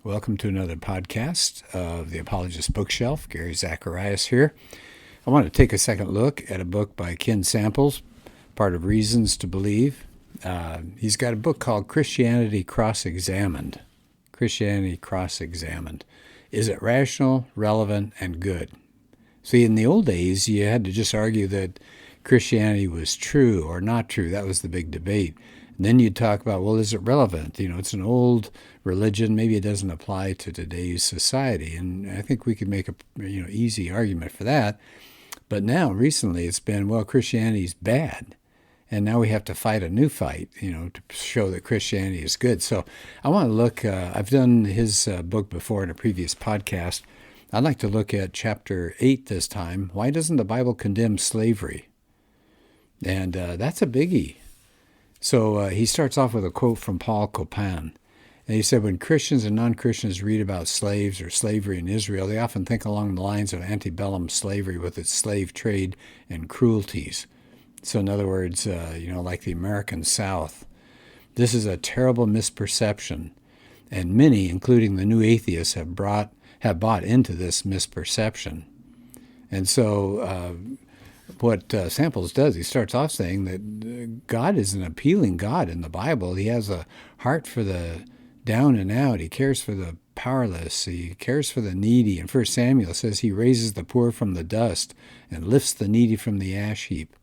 Welcome to another podcast of the Apologist Bookshelf. Gary Zacharias here. I want to take a second look at a book by Ken Samples, part of Reasons to Believe. He's got a book called Christianity Cross-Examined. Christianity Cross-Examined. Is it rational, relevant, and good? See, in the old days, you had to just argue that Christianity was true or not true. That was the big debate. And then you'd talk about, well, is it relevant? It's an old religion. Maybe it doesn't apply to today's society. And I think we could make a easy argument for that. But now, recently, it's been, well, Christianity's bad. And now we have to fight a new fight, to show that Christianity is good. So I want to look, I've done his book before in a previous podcast. I'd like to look at chapter 8 this time. Why doesn't the Bible condemn slavery? And that's a biggie. So he starts off with a quote from Paul Copan. And he said, when Christians and non-Christians read about slaves or slavery in Israel, they often think along the lines of antebellum slavery with its slave trade and cruelties. So in other words, like the American South. This is a terrible misperception. And many, including the new atheists, have bought into this misperception. And so what Samples does, he starts off saying that God is an appealing God in the Bible. He has a heart for the down and out. He cares for the powerless. He cares for the needy. And 1 Samuel says he raises the poor from the dust and lifts the needy from the ash heap.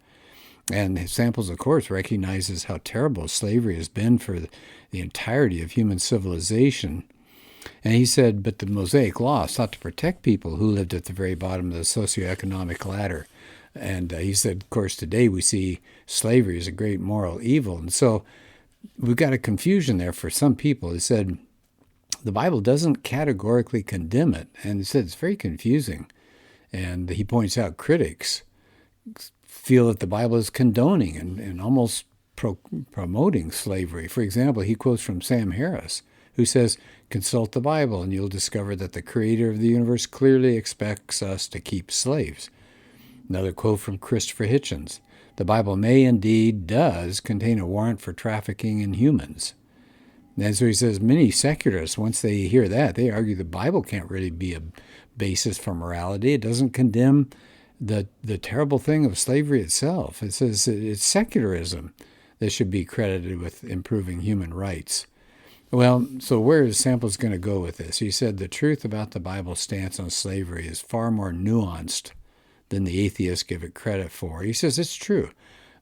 And Samples, of course, recognizes how terrible slavery has been for the entirety of human civilization. And he said, but the Mosaic Law sought to protect people who lived at the very bottom of the socioeconomic ladder. And he said, of course, today we see slavery as a great moral evil. And so we've got a confusion there for some people. He said, the Bible doesn't categorically condemn it. And he said, it's very confusing. And he points out critics feel that the Bible is condoning and almost promoting slavery. For example, he quotes from Sam Harris, who says, consult the Bible and you'll discover that the creator of the universe clearly expects us to keep slaves. Another quote from Christopher Hitchens. The Bible may indeed does contain a warrant for trafficking in humans. And so he says many secularists, once they hear that, they argue the Bible can't really be a basis for morality. It doesn't condemn the terrible thing of slavery itself. It says it's secularism that should be credited with improving human rights. Well, so where is Samples going to go with this? He said the truth about the Bible's stance on slavery is far more nuanced than the atheists give it credit for. He says it's true.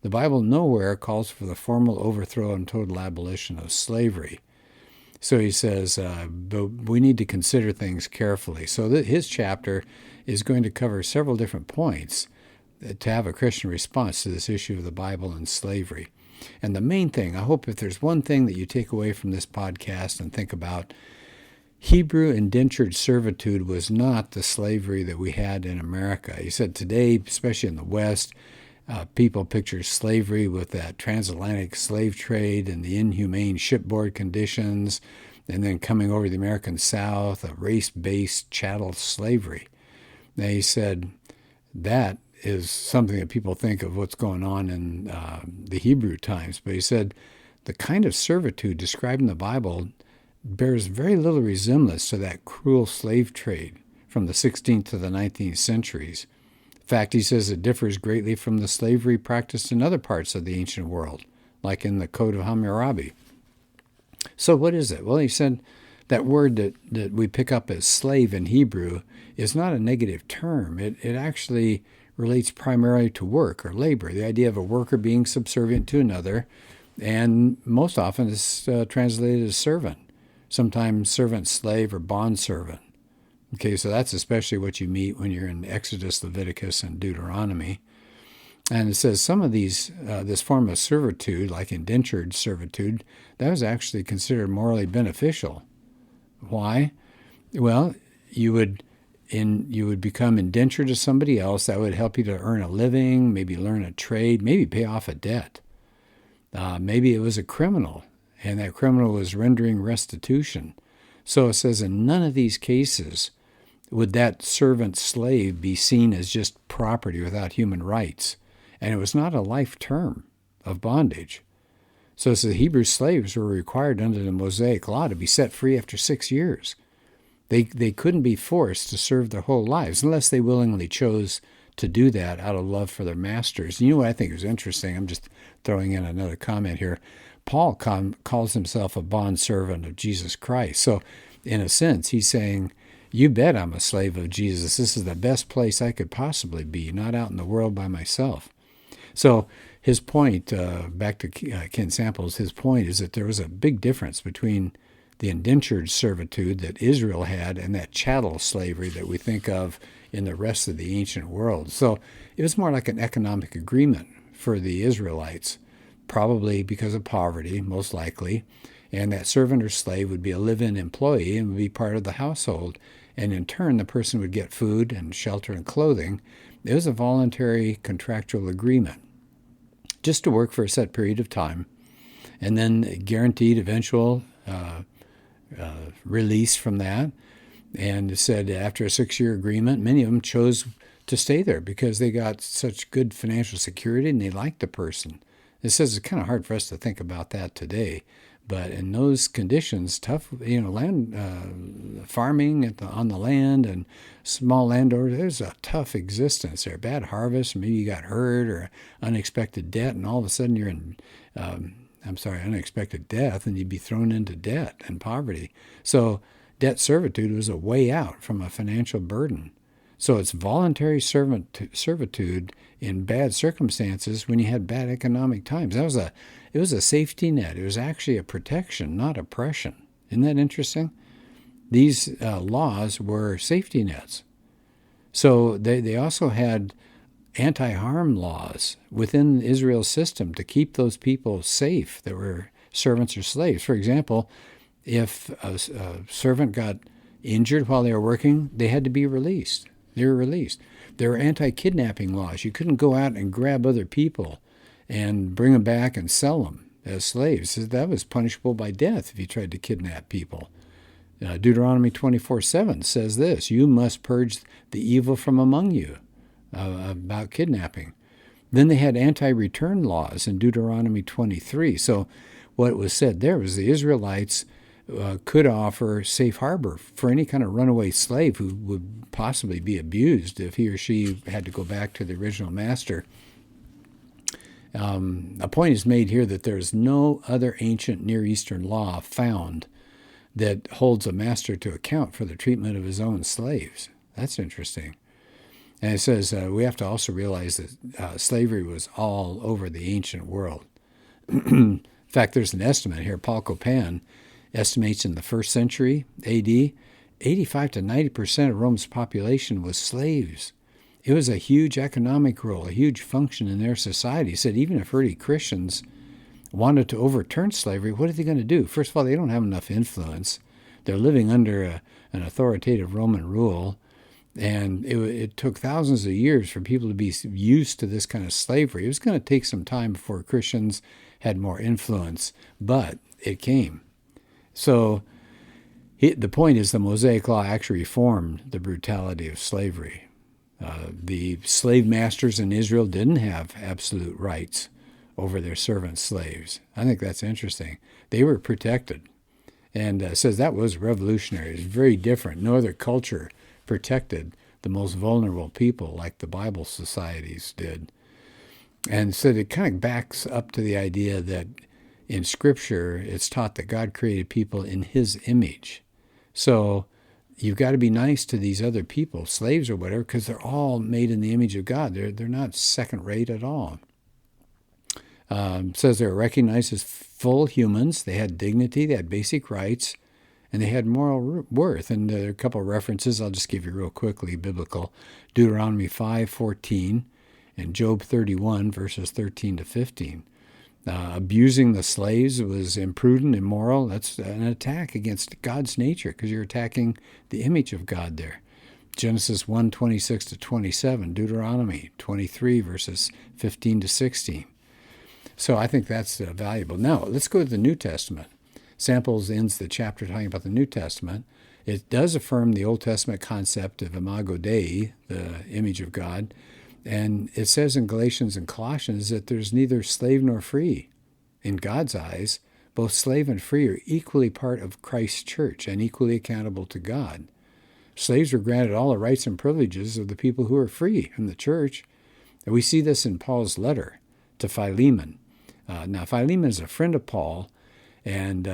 The Bible nowhere calls for the formal overthrow and total abolition of slavery. So he says, but we need to consider things carefully. So his chapter is going to cover several different points to have a Christian response to this issue of the Bible and slavery. And the main thing, I hope if there's one thing that you take away from this podcast and think about, Hebrew indentured servitude was not the slavery that we had in America. He said today, especially in the West, people picture slavery with that transatlantic slave trade and the inhumane shipboard conditions, and then coming over the American South, a race-based chattel slavery. Now, he said that is something that people think of what's going on in the Hebrew times. But he said the kind of servitude described in the Bible bears very little resemblance to that cruel slave trade from the 16th to the 19th centuries. In fact, he says it differs greatly from the slavery practiced in other parts of the ancient world, like in the Code of Hammurabi. So what is it? Well, he said that word that we pick up as slave in Hebrew is not a negative term. It actually relates primarily to work or labor, the idea of a worker being subservient to another, and most often is translated as servant. Sometimes servant slave or bond servant. Okay, so that's especially what you meet when you're in Exodus, Leviticus, and Deuteronomy. And it says some of these, this form of servitude, like indentured servitude, that was actually considered morally beneficial. Why? Well, you would become indentured to somebody else. That would help you to earn a living, maybe learn a trade, maybe pay off a debt. Maybe it was a criminal, and that criminal was rendering restitution. So it says in none of these cases would that servant slave be seen as just property without human rights. And it was not a life term of bondage. So it says Hebrew slaves were required under the Mosaic Law to be set free after 6 years. They couldn't be forced to serve their whole lives unless they willingly chose to do that out of love for their masters. And you know what I think is interesting? I'm just throwing in another comment here. Paul calls himself a bondservant of Jesus Christ. So in a sense, he's saying, you bet I'm a slave of Jesus. This is the best place I could possibly be, not out in the world by myself. So his point, back to Ken Samples, his point is that there was a big difference between the indentured servitude that Israel had and that chattel slavery that we think of in the rest of the ancient world. So it was more like an economic agreement for the Israelites, probably because of poverty, most likely. And that servant or slave would be a live-in employee and would be part of the household. And in turn, the person would get food and shelter and clothing. It was a voluntary contractual agreement just to work for a set period of time, and then guaranteed eventual release from that. And it said after a 6-year agreement, many of them chose to stay there because they got such good financial security and they liked the person. It says it's kind of hard for us to think about that today. But in those conditions, tough, land farming on the land and small landowners, there's a tough existence there. Bad harvest, maybe you got hurt or unexpected debt, and all of a sudden you're in, unexpected death, and you'd be thrown into debt and poverty. So debt servitude was a way out from a financial burden. So it's voluntary servitude in bad circumstances when you had bad economic times. It was a safety net. It was actually a protection, not oppression. Isn't that interesting? These laws were safety nets. So they also had anti-harm laws within Israel's system to keep those people safe that were servants or slaves. For example, if a servant got injured while they were working, they had to be released. They were released. There were anti-kidnapping laws. You couldn't go out and grab other people and bring them back and sell them as slaves. That was punishable by death if you tried to kidnap people. Deuteronomy 24:7 says this, you must purge the evil from among you, about kidnapping. Then they had anti-return laws in Deuteronomy 23. So what was said there was the Israelites could offer safe harbor for any kind of runaway slave who would possibly be abused if he or she had to go back to the original master. A point is made here that there is no other ancient Near Eastern law found that holds a master to account for the treatment of his own slaves. That's interesting. And it says we have to also realize that slavery was all over the ancient world. In fact, there's an estimate here. Paul Copan estimates in the 1st century AD, 85 to 90% of Rome's population was slaves. It was a huge economic role, a huge function in their society. He said even if early Christians wanted to overturn slavery, what are they going to do? First of all, they don't have enough influence. They're living under an authoritative Roman rule, and it took thousands of years for people to be used to this kind of slavery. It was going to take some time before Christians had more influence, but it came. So the point is the Mosaic Law actually reformed the brutality of slavery. The slave masters in Israel didn't have absolute rights over their servant slaves. I think that's interesting. They were protected. And says that was revolutionary. It was very different. No other culture protected the most vulnerable people like the Bible societies did. And so it kind of backs up to the idea that in Scripture, it's taught that God created people in His image. So you've got to be nice to these other people, slaves or whatever, because they're all made in the image of God. They're not second-rate at all. Says they were recognized as full humans. They had dignity, they had basic rights, and they had moral worth. And there are a couple of references I'll just give you real quickly, biblical. Deuteronomy 5:14 and Job 31, verses 13 to 15. Abusing the slaves was imprudent, immoral. That's an attack against God's nature because you're attacking the image of God there. Genesis 1:26 to 27, Deuteronomy 23, verses 15 to 16. So I think that's valuable. Now, let's go to the New Testament. Samples ends the chapter talking about the New Testament. It does affirm the Old Testament concept of imago Dei, the image of God. And it says in Galatians and Colossians that there's neither slave nor free. In God's eyes, both slave and free are equally part of Christ's church and equally accountable to God. Slaves were granted all the rights and privileges of the people who were free in the church. And we see this in Paul's letter to Philemon. Now, Philemon is a friend of Paul, and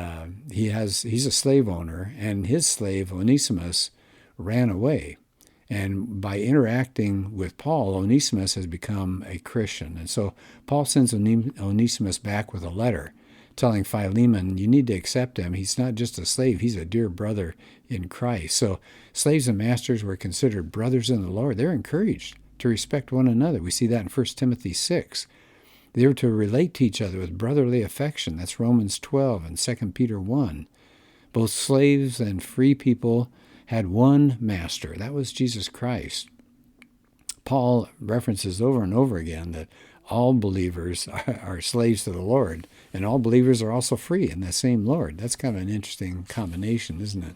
he's a slave owner, and his slave, Onesimus, ran away. And by interacting with Paul, Onesimus has become a Christian. And so Paul sends Onesimus back with a letter telling Philemon, you need to accept him. He's not just a slave, he's a dear brother in Christ. So slaves and masters were considered brothers in the Lord. They're encouraged to respect one another. We see that in 1 Timothy 6. They were to relate to each other with brotherly affection. That's Romans 12 and 2 Peter 1. Both slaves and free people had one master. That was Jesus Christ. Paul references over and over again that all believers are slaves to the Lord, and all believers are also free in the same Lord. That's kind of an interesting combination, isn't it?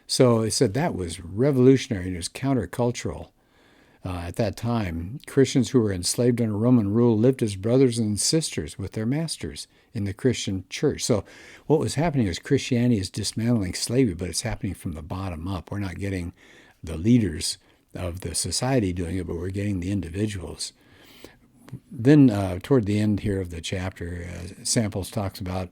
So it said that was revolutionary and it was countercultural. At that time, Christians who were enslaved under Roman rule lived as brothers and sisters with their masters in the Christian church. So what was happening is Christianity is dismantling slavery, but it's happening from the bottom up. We're not getting the leaders of the society doing it, but we're getting the individuals. Then toward the end here of the chapter, Samples talks about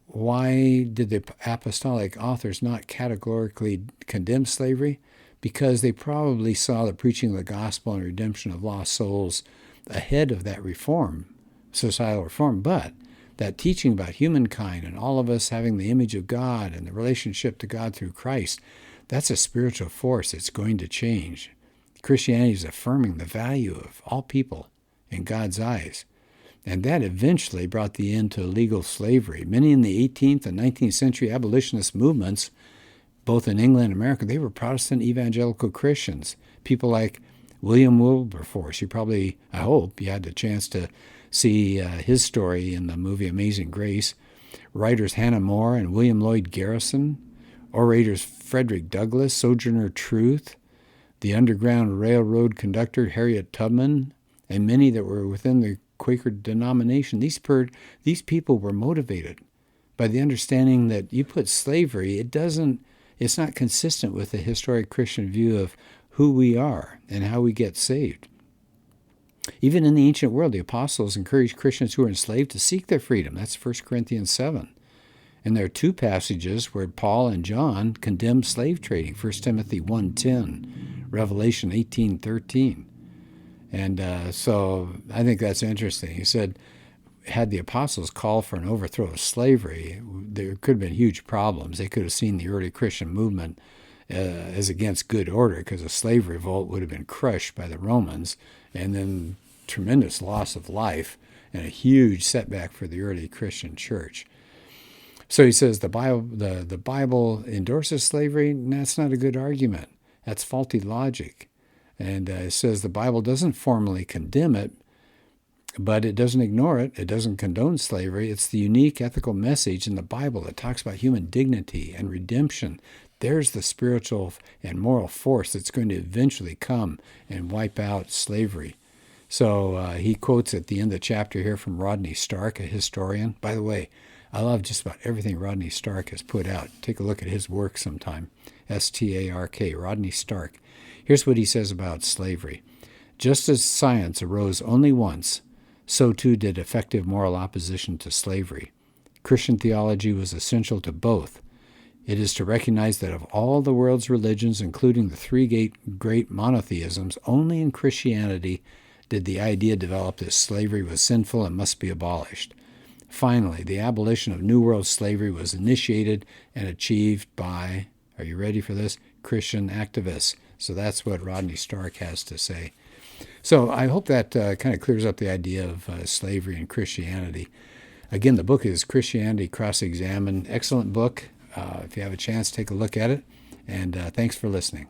why did the apostolic authors not categorically condemn slavery? Because they probably saw the preaching of the gospel and redemption of lost souls ahead of that reform, societal reform. But that teaching about humankind and all of us having the image of God and the relationship to God through Christ, that's a spiritual force that's going to change. Christianity is affirming the value of all people in God's eyes. And that eventually brought the end to legal slavery. Many in the 18th and 19th century abolitionist movements, both in England and America, they were Protestant evangelical Christians. People like William Wilberforce. I hope you had the chance to see his story in the movie Amazing Grace. Writers Hannah More and William Lloyd Garrison. Orators Frederick Douglass, Sojourner Truth, the Underground Railroad conductor Harriet Tubman, and many that were within the Quaker denomination. These people were motivated by the understanding that you put slavery, it's not consistent with the historic Christian view of who we are and how we get saved. Even in the ancient world, the apostles encouraged Christians who were enslaved to seek their freedom. That's 1 Corinthians 7. And there are two passages where Paul and John condemn slave trading, 1 Timothy 1:10, Revelation 18:13. And so I think that's interesting. He said, had the apostles called for an overthrow of slavery, there could have been huge problems. They could have seen the early Christian movement as against good order, because a slave revolt would have been crushed by the Romans, and then tremendous loss of life and a huge setback for the early Christian church. So he says the Bible endorses slavery. That's not a good argument. That's faulty logic. And it says the Bible doesn't formally condemn it, but it doesn't ignore it. It doesn't condone slavery. It's the unique ethical message in the Bible that talks about human dignity and redemption. There's the spiritual and moral force that's going to eventually come and wipe out slavery. So he quotes at the end of the chapter here from Rodney Stark, a historian. By the way, I love just about everything Rodney Stark has put out. Take a look at his work sometime. Stark, Rodney Stark. Here's what he says about slavery. Just as science arose only once, so too did effective moral opposition to slavery. Christian theology was essential to both. It is to recognize that of all the world's religions, including the three great monotheisms, only in Christianity did the idea develop that slavery was sinful and must be abolished. Finally, the abolition of New World slavery was initiated and achieved by, are you ready for this, Christian activists. So that's what Rodney Stark has to say. So I hope that kind of clears up the idea of slavery and Christianity. Again, the book is Christianity Cross-Examined. Excellent book. If you have a chance, take a look at it. And thanks for listening.